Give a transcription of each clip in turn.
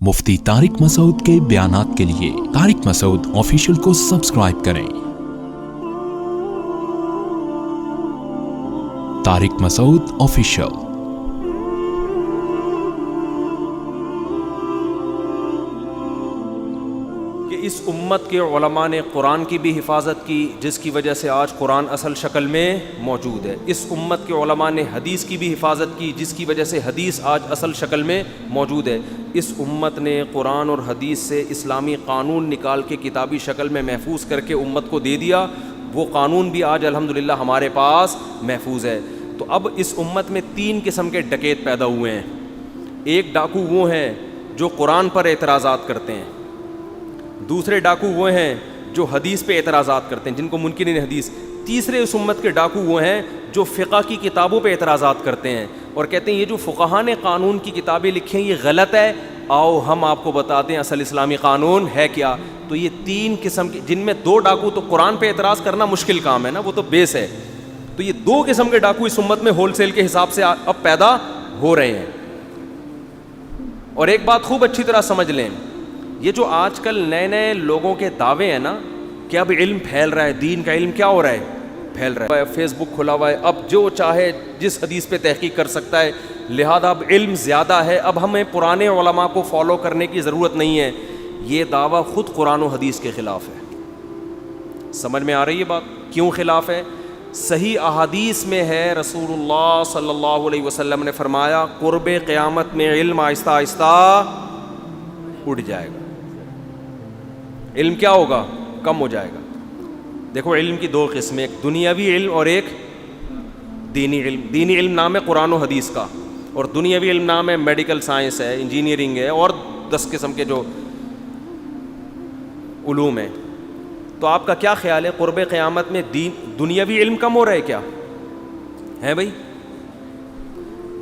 مفتی طارق مسعود کے بیانات کے لیے طارق مسعود آفیشیل کو سبسکرائب کریں۔ طارق مسعود آفیشیل۔ کہ اس امت کے علماء نے قرآن کی بھی حفاظت کی، جس کی وجہ سے آج قرآن اصل شکل میں موجود ہے۔ اس امت کے علماء نے حدیث کی بھی حفاظت کی، جس کی وجہ سے حدیث آج اصل شکل میں موجود ہے۔ اس امت نے قرآن اور حدیث سے اسلامی قانون نکال کے کتابی شکل میں محفوظ کر کے امت کو دے دیا، وہ قانون بھی آج الحمدللہ ہمارے پاس محفوظ ہے۔ تو اب اس امت میں 3 قسم کے ڈکیت پیدا ہوئے ہیں۔ ایک ڈاکو وہ ہیں جو قرآن پر اعتراضات کرتے ہیں، دوسرے ڈاکو وہ ہیں جو حدیث پہ اعتراضات کرتے ہیں جن کو منکرین حدیث، تیسرے اس امت کے ڈاکو وہ ہیں جو فقہ کی کتابوں پہ اعتراضات کرتے ہیں اور کہتے ہیں یہ جو فقہاء نے قانون کی کتابیں لکھی ہیں یہ غلط ہے، آؤ ہم آپ کو بتاتے ہیں اصل اسلامی قانون ہے کیا۔ تو یہ 3 قسم کے، جن میں 2 ڈاکو تو قرآن پہ اعتراض کرنا مشکل کام ہے نا، وہ تو بیس ہے، تو یہ 2 قسم کے ڈاکو اس امت میں ہول سیل کے حساب سے اب پیدا ہو رہے ہیں۔ اور ایک بات خوب اچھی طرح سمجھ لیں، یہ جو آج کل نئے نئے لوگوں کے دعوے ہیں نا کہ اب علم پھیل رہا ہے، دین کا علم کیا ہو رہا ہے، پھیل رہا ہے، فیس بک کھلا ہوا ہے، اب جو چاہے جس حدیث پہ تحقیق کر سکتا ہے، لہذا اب علم زیادہ ہے، اب ہمیں پرانے علماء کو فالو کرنے کی ضرورت نہیں ہے۔ یہ دعویٰ خود قرآن و حدیث کے خلاف ہے۔ سمجھ میں آ رہی ہے بات؟ کیوں خلاف ہے؟ صحیح احادیث میں ہے، رسول اللہ صلی اللہ علیہ وسلم نے فرمایا قرب قیامت میں علم آہستہ آہستہ اٹھ جائے گا، علم کیا ہوگا؟ کم ہو جائے گا۔ دیکھو علم کی 2 قسمیں، ایک دنیاوی علم اور ایک دینی علم۔ دینی علم نام ہے قرآن و حدیث کا، اور دنیاوی علم نام ہے میڈیکل سائنس ہے، انجینئرنگ ہے، اور 10 قسم کے جو علوم ہیں۔ تو آپ کا کیا خیال ہے قرب قیامت میں دنیاوی علم کم ہو رہا ہے کیا ہے بھائی؟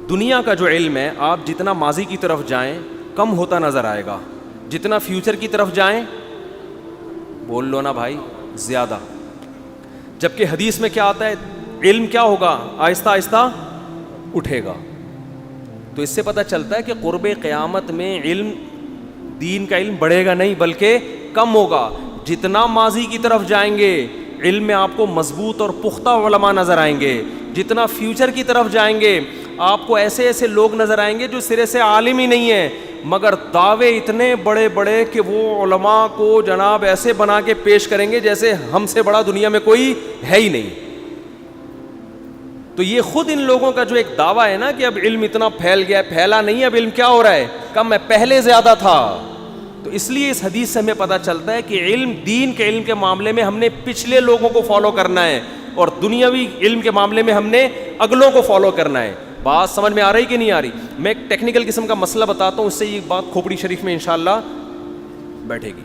دنیا کا جو علم ہے آپ جتنا ماضی کی طرف جائیں کم ہوتا نظر آئے گا، جتنا فیوچر کی طرف جائیں، بول لو نا بھائی، زیادہ۔ جبکہ حدیث میں کیا آتا ہے؟ علم کیا ہوگا؟ آہستہ آہستہ اٹھے گا۔ تو اس سے پتہ چلتا ہے کہ قرب قیامت میں علم، دین کا علم بڑھے گا نہیں بلکہ کم ہوگا۔ جتنا ماضی کی طرف جائیں گے علم میں آپ کو مضبوط اور پختہ علماء نظر آئیں گے، جتنا فیوچر کی طرف جائیں گے آپ کو ایسے ایسے لوگ نظر آئیں گے جو سرے سے عالم ہی نہیں ہیں، مگر دعوے اتنے بڑے بڑے کہ وہ علماء کو جناب ایسے بنا کے پیش کریں گے جیسے ہم سے بڑا دنیا میں کوئی ہے ہی نہیں۔ تو یہ خود ان لوگوں کا جو ایک دعویٰ ہے نا کہ اب علم اتنا پھیل گیا ہے، پھیلا نہیں، اب علم کیا ہو رہا ہے؟ کم ہے، پہلے زیادہ تھا۔ تو اس لیے اس حدیث سے ہمیں پتہ چلتا ہے کہ علم، دین کے علم کے معاملے میں ہم نے پچھلے لوگوں کو فالو کرنا ہے، اور دنیاوی علم کے معاملے میں ہم نے اگلوں کو فالو کرنا ہے۔ بات سمجھ میں آ رہی کہ نہیں آ رہی؟ میں ایک ٹیکنیکل قسم کا مسئلہ بتاتا ہوں، اس سے یہ بات کھوپڑی شریف میں انشاءاللہ بیٹھے گی۔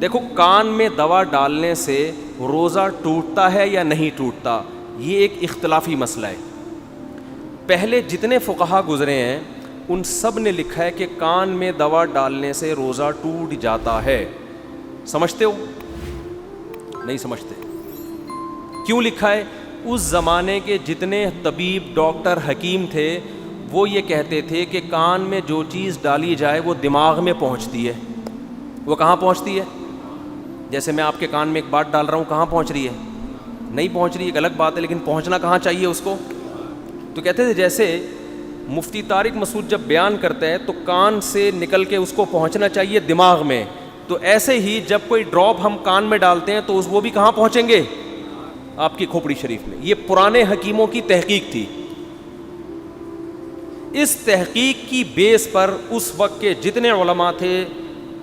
دیکھو کان میں دوا ڈالنے سے روزہ ٹوٹتا ہے یا نہیں ٹوٹتا، یہ ایک اختلافی مسئلہ ہے۔ پہلے جتنے فقہا گزرے ہیں ان سب نے لکھا ہے کہ کان میں دوا ڈالنے سے روزہ ٹوٹ جاتا ہے۔ سمجھتے ہو؟ نہیں سمجھتے؟ کیوں لکھا ہے؟ اس زمانے کے جتنے طبیب، ڈاکٹر، حکیم تھے وہ یہ کہتے تھے کہ کان میں جو چیز ڈالی جائے وہ دماغ میں پہنچتی ہے۔ وہ کہاں پہنچتی ہے؟ جیسے میں آپ کے کان میں ایک بات ڈال رہا ہوں، کہاں پہنچ رہی ہے؟ نہیں پہنچ رہی، ایک الگ بات ہے، لیکن پہنچنا کہاں چاہیے اس کو؟ تو کہتے تھے جیسے مفتی طارق مسعود جب بیان کرتا ہے تو کان سے نکل کے اس کو پہنچنا چاہیے دماغ میں، تو ایسے ہی جب کوئی ڈراپ ہم کان میں ڈالتے ہیں تو وہ بھی کہاں پہنچیں گے؟ آپ کی کھوپڑی شریف میں۔ یہ پرانے حکیموں کی تحقیق تھی۔ اس تحقیق کی بیس پر اس وقت کے جتنے علماء تھے،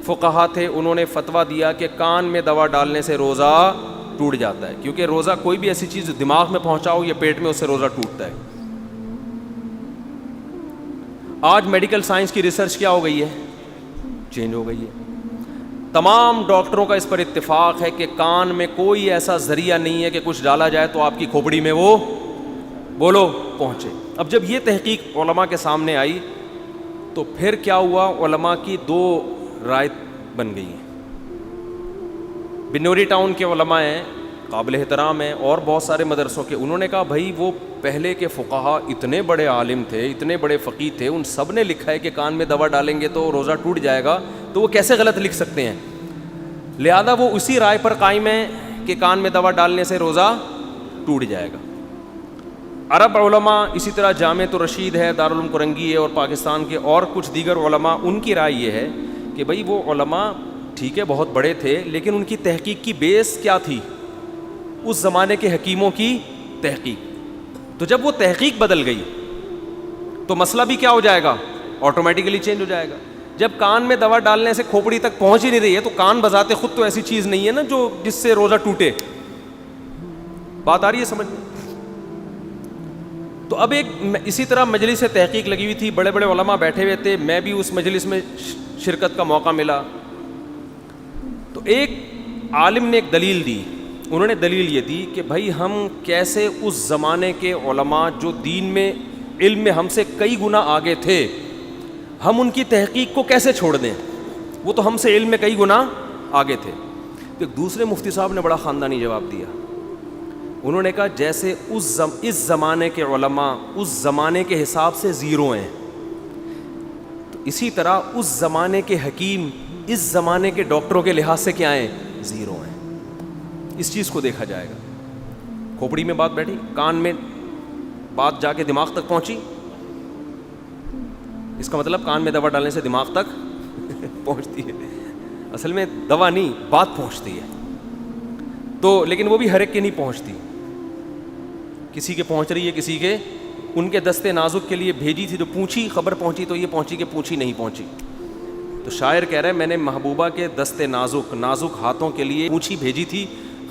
فقہا تھے، انہوں نے فتویٰ دیا کہ کان میں دوا ڈالنے سے روزہ ٹوٹ جاتا ہے، کیونکہ روزہ کوئی بھی ایسی چیز دماغ میں پہنچاؤ یا پیٹ میں، اس سے روزہ ٹوٹتا ہے۔ آج میڈیکل سائنس کی ریسرچ کیا ہو گئی ہے؟ چینج ہو گئی ہے۔ تمام ڈاکٹروں کا اس پر اتفاق ہے کہ کان میں کوئی ایسا ذریعہ نہیں ہے کہ کچھ ڈالا جائے تو آپ کی کھوپڑی میں وہ بولو پہنچے۔ اب جب یہ تحقیق علماء کے سامنے آئی تو پھر کیا ہوا؟ علماء کی 2 رائے بن گئی ہیں۔ بنوری ٹاؤن کے علماء ہیں، قابل احترام ہیں، اور بہت سارے مدرسوں کے، انہوں نے کہا بھائی وہ پہلے کے فقہا اتنے بڑے عالم تھے, اتنے بڑے فقیہ تھے, ان سب نے لکھا ہے کہ کان میں دوا ڈالیں گے تو روزہ ٹوٹ جائے گا, تو وہ کیسے غلط لکھ سکتے ہیں؟ لہذا وہ اسی رائے پر قائم ہے کہ کان میں دوا ڈالنے سے روزہ ٹوٹ جائے گا. عرب علماء, اسی طرح جامعۃ الرشید ہے, دارالعلوم کرنگی ہے, اور پاکستان کے اور کچھ دیگر علماء, ان کی رائے یہ ہے کہ بھئی وہ علماء ٹھیک ہے بہت بڑے تھے, لیکن ان کی تحقیق کی بیس کیا تھی؟ اس زمانے کے حکیموں کی تحقیق. تو جب وہ تحقیق بدل گئی تو مسئلہ بھی کیا ہو جائے گا؟ آٹومیٹیکلی چینج ہو جائے گا. جب کان میں دوا ڈالنے سے کھوپڑی تک پہنچ ہی نہیں رہی ہے تو کان بذات خود تو ایسی چیز نہیں ہے نا جو جس سے روزہ ٹوٹے. بات آ رہی ہے سمجھ میں؟ تو اب ایک اسی طرح مجلس تحقیق لگی ہوئی تھی, بڑے بڑے علماء بیٹھے ہوئے تھے, میں بھی اس مجلس میں شرکت کا موقع ملا. تو ایک عالم نے ایک دلیل دی. انہوں نے دلیل یہ دی کہ بھائی ہم کیسے اس زمانے کے علماء جو دین میں علم میں ہم سے کئی گنا آگے تھے, ہم ان کی تحقیق کو کیسے چھوڑ دیں؟ وہ تو ہم سے علم میں کئی گنا آگے تھے. تو ایک دوسرے مفتی صاحب نے بڑا خاندانی جواب دیا. انہوں نے کہا جیسے اس زمانے کے علماء اس زمانے کے حساب سے زیرو ہیں, تو اسی طرح اس زمانے کے حکیم اس زمانے کے ڈاکٹروں کے لحاظ سے کیا ہیں؟ زیرو ہیں. اس چیز کو دیکھا جائے گا. کھوپڑی میں بات بیٹھی, کان میں بات جا کے دماغ تک پہنچی, اس کا مطلب کان میں دوا ڈالنے سے دماغ تک پہنچتی ہے. اصل میں دوا نہیں, بات پہنچتی ہے. تو لیکن وہ بھی ہر ایک کے نہیں پہنچتی, کسی کے پہنچ رہی ہے, کسی کے ان کے دستے نازک کے لیے بھیجی تھی تو پوچھی, خبر پہنچی تو یہ پہنچی کہ پوچھی نہیں پہنچی. تو شاعر کہہ رہا ہے میں نے محبوبہ کے دستے نازک ہاتھوں کے لیے پوچھی بھیجی تھی,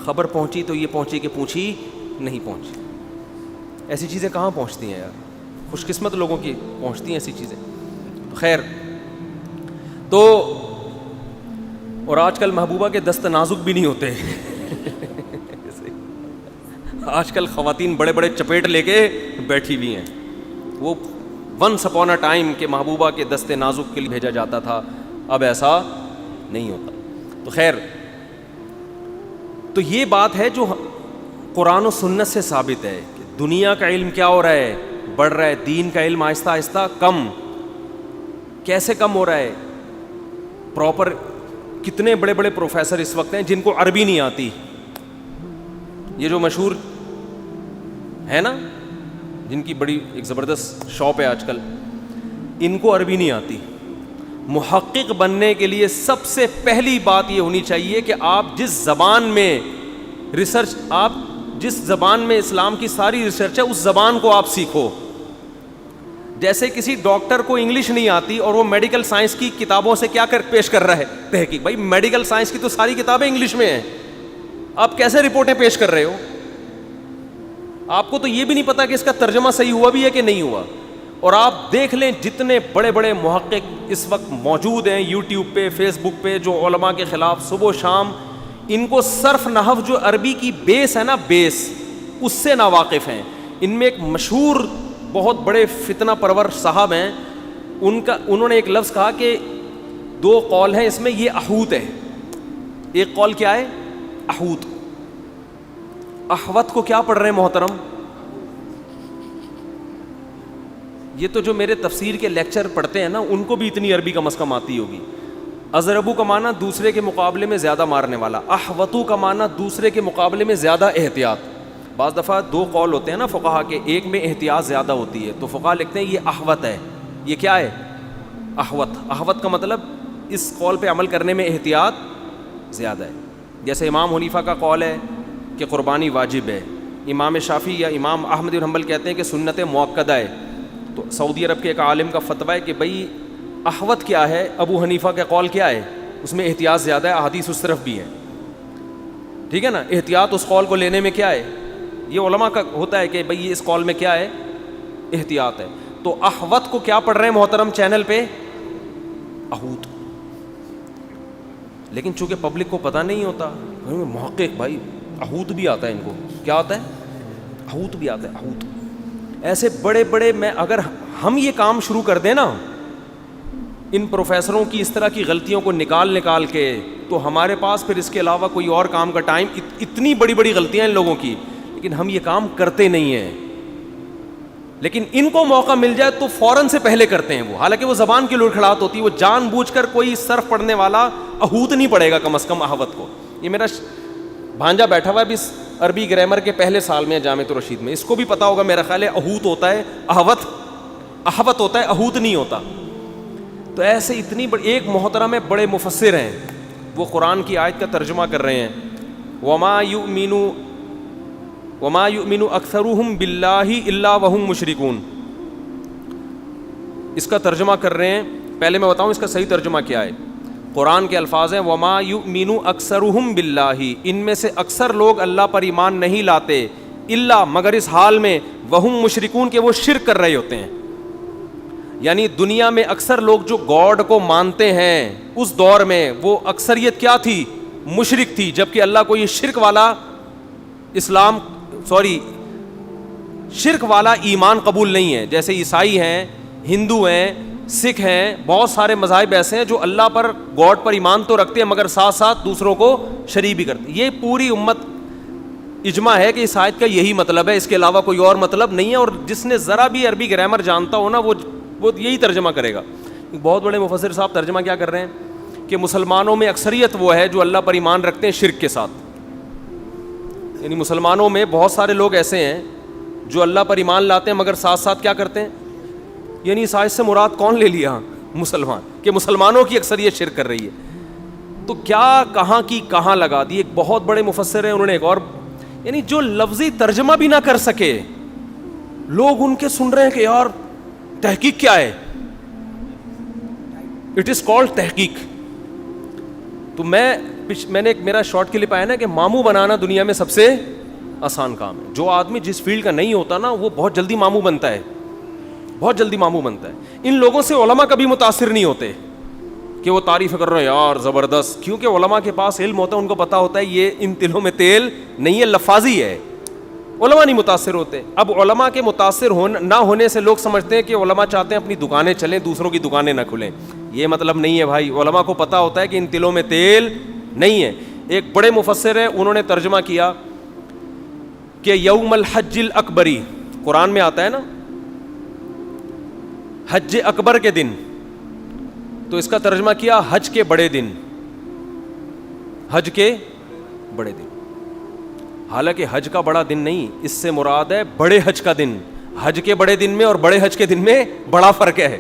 خبر پہنچی تو یہ پہنچی کہ پوچھی نہیں پہنچی. ایسی چیزیں کہاں پہنچتی ہیں یار؟ خوش قسمت لوگوں کی پہنچتی ہیں ایسی چیزیں. خیر, تو اور آج کل محبوبہ کے دست نازک بھی نہیں ہوتے. آج کل خواتین بڑے بڑے چپیٹ لے کے بیٹھی ہوئی ہیں. وہ ونس اپون اے ٹائم کہ محبوبہ کے دست نازک کے لیے بھیجا جاتا تھا, اب ایسا نہیں ہوتا. تو خیر, تو یہ بات ہے جو قرآن و سنت سے ثابت ہے کہ دنیا کا علم کیا ہو رہا ہے؟ بڑھ رہا ہے. دین کا علم آہستہ آہستہ کم. کیسے کم ہو رہا ہے؟ پراپر کتنے بڑے بڑے پروفیسر اس وقت ہیں جن کو عربی نہیں آتی. یہ جو مشہور ہے نا, جن کی بڑی ایک زبردست شاپ ہے آج کل, ان کو عربی نہیں آتی. محقق بننے کے لیے سب سے پہلی بات یہ ہونی چاہیے کہ آپ جس زبان میں ریسرچ, آپ جس زبان میں اسلام کی ساری ریسرچ ہے اس زبان کو آپ سیکھو. جیسے کسی ڈاکٹر کو انگلش نہیں آتی اور وہ میڈیکل سائنس کی کتابوں سے کیا پیش کر رہا ہے تحقیق. بھائی میڈیکل سائنس کی تو ساری کتابیں انگلش میں ہیں, آپ کیسے رپورٹیں پیش کر رہے ہو؟ آپ کو تو یہ بھی نہیں پتا کہ اس کا ترجمہ صحیح ہوا بھی ہے کہ نہیں ہوا. اور آپ دیکھ لیں جتنے بڑے بڑے محقق اس وقت موجود ہیں یوٹیوب پہ, فیس بک پہ, جو علماء کے خلاف صبح و شام ان کو صرف نحو جو عربی کی بیس ہے نا, بیس اس سے ناواقف ہیں. ان میں ایک مشہور بہت بڑے فتنہ پرور صاحب ہیں, انہوں نے ایک لفظ کہا کہ دو قول ہیں اس میں, یہ احوت ہے. ایک قول کیا ہے؟ احوت. احوت کو کیا پڑھ رہے ہیں محترم؟ یہ تو جو میرے تفسیر کے لیکچر پڑھتے ہیں نا, ان کو بھی اتنی عربی کم از کم آتی ہوگی. اضربو کا معنی دوسرے کے مقابلے میں زیادہ مارنے والا, احوتو کا معنی دوسرے کے مقابلے میں زیادہ احتیاط. بعض دفعہ دو قول ہوتے ہیں نا فقہا کے, ایک میں احتیاط زیادہ ہوتی ہے تو فقہا لکھتے ہیں یہ احوت ہے. یہ کیا ہے؟ احوت. احوت کا مطلب اس قول پہ عمل کرنے میں احتیاط زیادہ ہے. جیسے امام حنیفہ کا قول ہے کہ قربانی واجب ہے, امام شافعی یا امام احمد بن حنبل کہتے ہیں کہ سنت مؤکدہ ہے. تو سعودی عرب کے ایک عالم کا فتویٰ ہے کہ بھئی احوت کیا ہے؟ ابو حنیفہ کا قول کیا ہے؟ اس میں احتیاط زیادہ ہے, احادیث اس طرف بھی ہے. ٹھیک ہے نا, احتیاط اس قول کو لینے میں کیا ہے؟ یہ علماء کا ہوتا ہے کہ بھئی یہ اس قول میں کیا ہے؟ احتیاط ہے. تو احوت کو کیا پڑھ رہے ہیں محترم چینل پہ؟ احوت. لیکن چونکہ پبلک کو پتہ نہیں ہوتا, محقق بھائی احوت بھی آتا ہے ان کو. کیا آتا ہے؟ احوت بھی آتا ہے. احوت ایسے بڑے بڑے, میں اگر ہم یہ کام شروع کر دیں نا ان پروفیسروں کی اس طرح کی غلطیوں کو نکال کے, تو ہمارے پاس پھر اس کے علاوہ کوئی اور کام کا ٹائم. اتنی بڑی بڑی غلطیاں ان لوگوں کی, لیکن ہم یہ کام کرتے نہیں ہیں. لیکن ان کو موقع مل جائے تو فوراً سے پہلے کرتے ہیں وہ، حالانکہ وہ زبان کی لڑکھڑاہٹ ہوتی ہے، وہ جان بوجھ کر کوئی صرف پڑھنے والا اہوت نہیں پڑھے گا کم از کم احوت کو. یہ میرا بھانجا بیٹھا ہوا ہے ابھی عربی گرامر کے پہلے سال میں جامعۃ الرشید میں، اس کو بھی پتا ہوگا میرا خیال ہے اہوت ہوتا ہے احوت ہوتا ہے، اہوت نہیں ہوتا. تو ایسے اتنی بڑی ایک محترم ہے، بڑے مفسر ہیں، وہ قرآن کی آیت کا ترجمہ کر رہے ہیں. وما یؤمن اکثرهم باللہ الا وهم مشرکون. اس کا ترجمہ کر رہے ہیں. پہلے میں بتاؤں اس کا صحیح ترجمہ کیا ہے. قرآن کے الفاظ ہیں وما یؤمن اکثرهم باللہ، ان میں سے اکثر لوگ اللہ پر ایمان نہیں لاتے، الا مگر اس حال میں وہم مشرکون کہ وہ شرک کر رہے ہوتے ہیں. یعنی دنیا میں اکثر لوگ جو گاڈ کو مانتے ہیں اس دور میں وہ اکثریت کیا تھی؟ مشرک تھی. جبکہ اللہ کو یہ شرک والا ایمان قبول نہیں ہے. جیسے عیسائی ہیں، ہندو ہیں، سکھ ہیں، بہت سارے مذاہب ایسے ہیں جو اللہ پر گاڈ پر ایمان تو رکھتے ہیں مگر ساتھ ساتھ دوسروں کو شریک بھی کرتے ہیں. یہ پوری امت اجماع ہے کہ اس آیت کا یہی مطلب ہے، اس کے علاوہ کوئی اور مطلب نہیں ہے. اور جس نے ذرا بھی عربی گرامر جانتا ہو نا وہ یہی ترجمہ کرے گا. بہت بڑے مفسر صاحب ترجمہ کیا کر رہے ہیں کہ مسلمانوں میں اکثریت وہ ہے جو اللہ پر ایمان رکھتے ہیں شرک کے ساتھ. یعنی مسلمانوں میں بہت سارے لوگ ایسے ہیں جو اللہ پر ایمان لاتے ہیں مگر ساتھ ساتھ کیا کرتے ہیں. یعنی اس آیت سے مراد کون لے لیا؟ مسلمان، کہ مسلمانوں کی اکثریت شرک کر رہی ہے. تو کیا کہاں کی کہاں لگا دی. ایک بہت بڑے مفسر ہیں، انہوں نے ایک اور، یعنی جو لفظی ترجمہ بھی نہ کر سکے لوگ ان کے سن رہے ہیں کہ یار تحقیق کیا ہے. اٹ از کالڈ تحقیق. تو میں نے ایک میرا شارٹ کلپ آیا نا کہ ماموں بنانا دنیا میں سب سے آسان کام ہے. جو آدمی جس فیلڈ کا نہیں ہوتا نا وہ بہت جلدی ماموں بنتا ہے، بہت جلدی ماموں بنتا ہے. ان لوگوں سے علماء کبھی متاثر نہیں ہوتے کہ وہ تعریف کر رہے ہیں یار زبردست، کیونکہ علماء کے پاس علم ہوتا ہے، ان کو پتا ہوتا ہے یہ ان تلوں میں تیل نہیں ہے، لفاظی ہے. علماء نہیں متاثر ہوتے. اب علماء کے متاثر نہ ہونے سے لوگ سمجھتے ہیں کہ علماء چاہتے ہیں اپنی دکانیں چلیں، دوسروں کی دکانیں نہ کھلیں. یہ مطلب نہیں ہے بھائی. علماء کو پتا ہوتا ہے کہ ان تلوں میں تیل نہیں ہے. ایک بڑے مفسر ہیں، انہوں نے ترجمہ کیا کہ یوم الحج الاکبری، قرآن میں آتا ہے نا حج اکبر کے دن، تو اس کا ترجمہ کیا حج کے بڑے دن. حج کے بڑے دن، حالانکہ حج کا بڑا دن نہیں، اس سے مراد ہے بڑے حج کا دن. حج کے بڑے دن میں اور بڑے حج کے دن میں بڑا فرق ہے.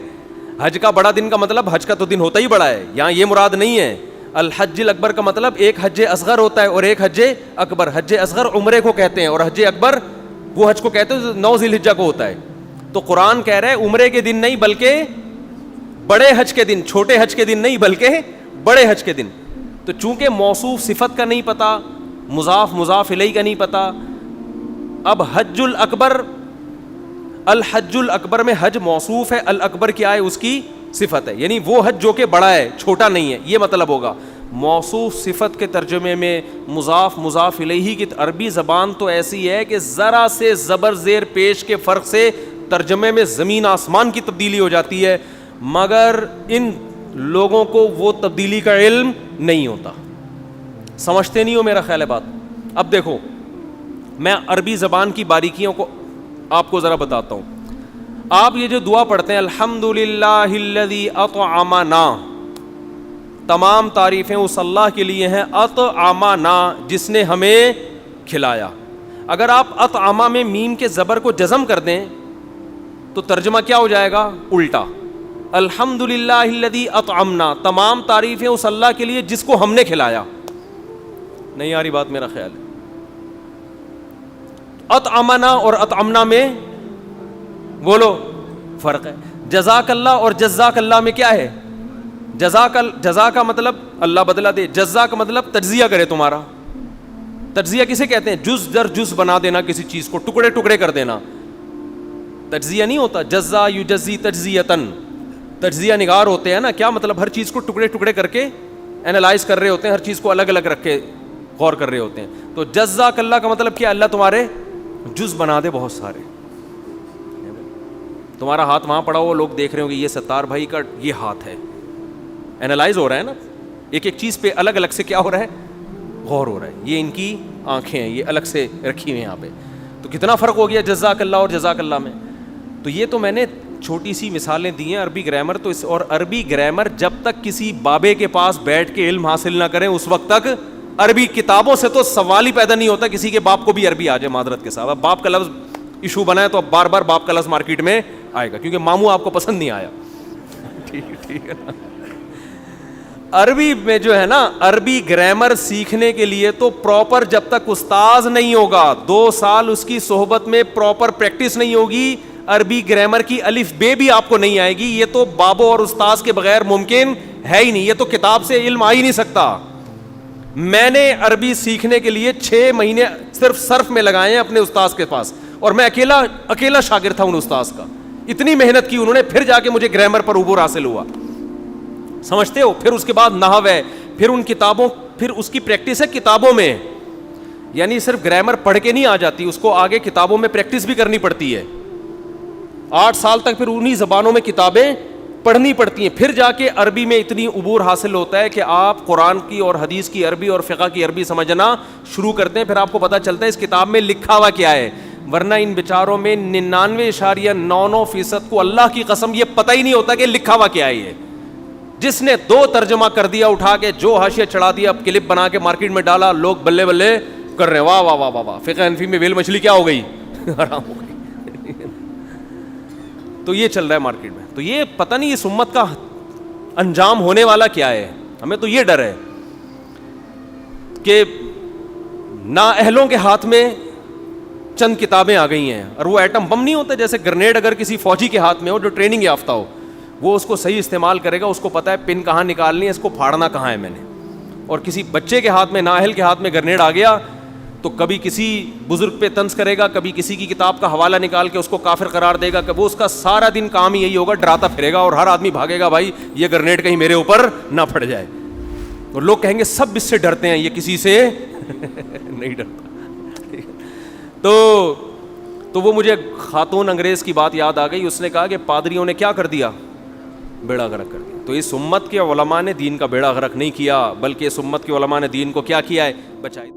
حج کا بڑا دن کا مطلب حج کا تو دن ہوتا ہی بڑا ہے، یہاں یہ مراد نہیں ہے. الحج الاکبر کا مطلب ایک حج اصغر ہوتا ہے اور ایک حج اکبر. حج اصغر عمرے کو کہتے ہیں اور حج اکبر وہ حج کو کہتے ہیں جو 9 ذی الحجہ کو ہوتا ہے. تو قرآن کہہ رہا ہے عمرے کے دن نہیں بلکہ بڑے حج کے دن، چھوٹے حج کے دن نہیں بلکہ بڑے حج کے دن. تو چونکہ موصوف صفت کا نہیں پتا، مضاف مضاف الیہ کا نہیں پتا، اب حج الاکبر، الحج الاکبر میں حج موصوف ہے، الاکبر کیا ہے؟ اس کی صفت ہے. یعنی وہ حج جو کہ بڑا ہے، چھوٹا نہیں ہے، یہ مطلب ہوگا. موصوف صفت کے ترجمے میں مضاف مضاف الیہ کی عربی زبان تو ایسی ہے کہ ذرا سے زبر زیر پیش کے فرق سے ترجمے میں زمین آسمان کی تبدیلی ہو جاتی ہے، مگر ان لوگوں کو وہ تبدیلی کا علم نہیں ہوتا. سمجھتے نہیں ہو میرا خیال ہے بات. اب دیکھو میں عربی زبان کی باریکیوں کو آپ کو ذرا بتاتا ہوں. آپ یہ جو دعا پڑھتے ہیں الحمدللہ الذی اطعمنا، تمام تعریفیں اس اللہ کے لیے ہیں، اطعمنا جس نے ہمیں کھلایا. اگر آپ اطعما میں میم کے زبر کو جزم کر دیں تو ترجمہ کیا ہو جائے گا؟ الٹا. الحمدللہ الذی اطعمنا، تمام تعریفیں اس اللہ کے لیے جس کو ہم نے کھلایا. نہیں آ رہی بات میرا خیال ہے. اطعمنا اور اطعمنا میں بولو فرق ہے. جزاک اللہ اور جزاک اللہ میں کیا ہے؟ جزا کا مطلب اللہ بدلہ دے، جزا کا مطلب تجزیہ کرے تمہارا. تجزیہ کسے کہتے ہیں؟ جز در جز بنا دینا کسی چیز کو، ٹکڑے ٹکڑے کر دینا. تجزیہ نہیں ہوتا. جزا یجزی تجزیتن، تجزیہ نگار ہوتے ہیں نا. کیا مطلب؟ ہر چیز کو ٹکڑے ٹکڑے کر کے اینالائز کر رہے ہوتے ہیں، ہر چیز کو الگ الگ رکھ کے غور کر رہے ہوتے ہیں. تو جزاک اللہ کا مطلب کیا؟ اللہ تمہارے جز بنا دے بہت سارے. تمہارا ہاتھ وہاں پڑا ہو، لوگ دیکھ رہے ہوں کہ یہ ستار بھائی کا یہ ہاتھ ہے، اینالائز ہو رہا ہے نا. ایک ایک چیز پہ الگ الگ سے کیا ہو رہا ہے؟ غور ہو رہا ہے. یہ ان کی آنکھیں ہیں، یہ الگ سے رکھی ہوئی ہیں یہاں پہ. تو کتنا فرق ہو گیا جزاک اللہ اور جزاک اللہ میں. تو یہ تو میں نے چھوٹی سی مثالیں دی ہیں عربی گرامر تو اور عربی گرامر جب تک کسی بابے کے پاس بیٹھ کے علم حاصل نہ کریں اس وقت تک عربی کتابوں سے تو سوال ہی پیدا نہیں ہوتا کسی کے باپ کو بھی عربی آ جائے معذرت کے ساتھ. اب باپ کا لفظ ایشو بنا ہے تو اب بار بار باپ کا لفظ مارکیٹ میں آئے گا کیونکہ ماموں آپ کو پسند نہیں آیا. ٹھیک ہے نا. عربی میں جو ہے نا عربی گرامر سیکھنے کے لیے تو پراپر جب تک استاذ نہیں ہوگا 2 سال اس کی صحبت میں پراپر پریکٹس نہیں ہوگی عربی گرامر کی الف بے بھی آپ کو نہیں آئے گی. یہ تو بابو اور استاذ کے بغیر ممکن ہے ہی نہیں. یہ تو کتاب سے علم آ ہی نہیں سکتا. میں نے عربی سیکھنے کے لیے 6 مہینے صرف صرف میں لگائے ہیں اپنے استاذ کے پاس اور میں اکیلا شاگرد تھا ان استاذ کا. اتنی محنت کی انہوں نے پھر جا کے مجھے گرامر پر عبور حاصل ہوا. سمجھتے ہو. پھر اس کے بعد نحو ہے, پھر ان کتابوں, پھر اس کی پریکٹس ہے کتابوں میں. یعنی صرف گرامر پڑھ کے نہیں آ جاتی, اس کو آگے کتابوں میں پریکٹس بھی کرنی پڑتی ہے. 8 سال تک پھر انہی زبانوں میں کتابیں پڑھنی پڑتی ہیں. پھر جا کے عربی میں اتنی عبور حاصل ہوتا ہے کہ آپ قرآن کی اور حدیث کی عربی اور فقہ کی عربی سمجھنا شروع کرتے ہیں. پھر آپ کو پتہ چلتا ہے اس کتاب میں لکھا ہوا کیا ہے. ورنہ ان بیچاروں میں 99.99% کو اللہ کی قسم یہ پتہ ہی نہیں ہوتا کہ لکھا ہوا کیا ہے. یہ جس نے 2 ترجمہ کر دیا اٹھا کے, جو حاشیہ چڑھا دیا, اب کلپ بنا کے مارکیٹ میں ڈالا, لوگ بلے بلے کر رہے ہیں واہ واہ واہ واہ واہ. فقہ حنفی میں ویل مچھلی کیا ہو گئی, حرام ہو گئی. تو یہ چل رہا ہے مارکیٹ میں. تو یہ پتہ نہیں اس امت کا انجام ہونے والا کیا ہے. ہمیں تو یہ ڈر ہے کہ نااہلوں کے ہاتھ میں چند کتابیں آ گئی ہیں, اور وہ ایٹم بم نہیں ہوتا جیسے گرنیڈ اگر کسی فوجی کے ہاتھ میں ہو جو ٹریننگ یافتہ ہو, وہ اس کو صحیح استعمال کرے گا, اس کو پتہ ہے پن کہاں نکالنی ہے, اس کو پھاڑنا کہاں ہے میں نے. اور کسی بچے کے ہاتھ میں, نااہل کے ہاتھ میں گرنیڈ آ گیا تو کبھی کسی بزرگ پہ طنز کرے گا, کبھی کسی کی کتاب کا حوالہ نکال کے اس کو کافر قرار دے گا, کہ وہ اس کا سارا دن کام ہی یہی ہوگا, ڈراتا پھرے گا, اور ہر آدمی بھاگے گا بھائی یہ گرنیڈ کہیں میرے اوپر نہ پھٹ جائے. اور لوگ کہیں گے سب اس سے ڈرتے ہیں, یہ کسی سے نہیں ڈرتا. تو وہ مجھے خاتون انگریز کی بات یاد آ گئی. اس نے کہا کہ پادریوں نے کیا کر دیا, بیڑا غرق کر دیا. تو اس امت کے علماء نے دین کا بیڑا غرق نہیں کیا, بلکہ اس امت کے علماء نے دین کو کیا کیا ہے, بچائے.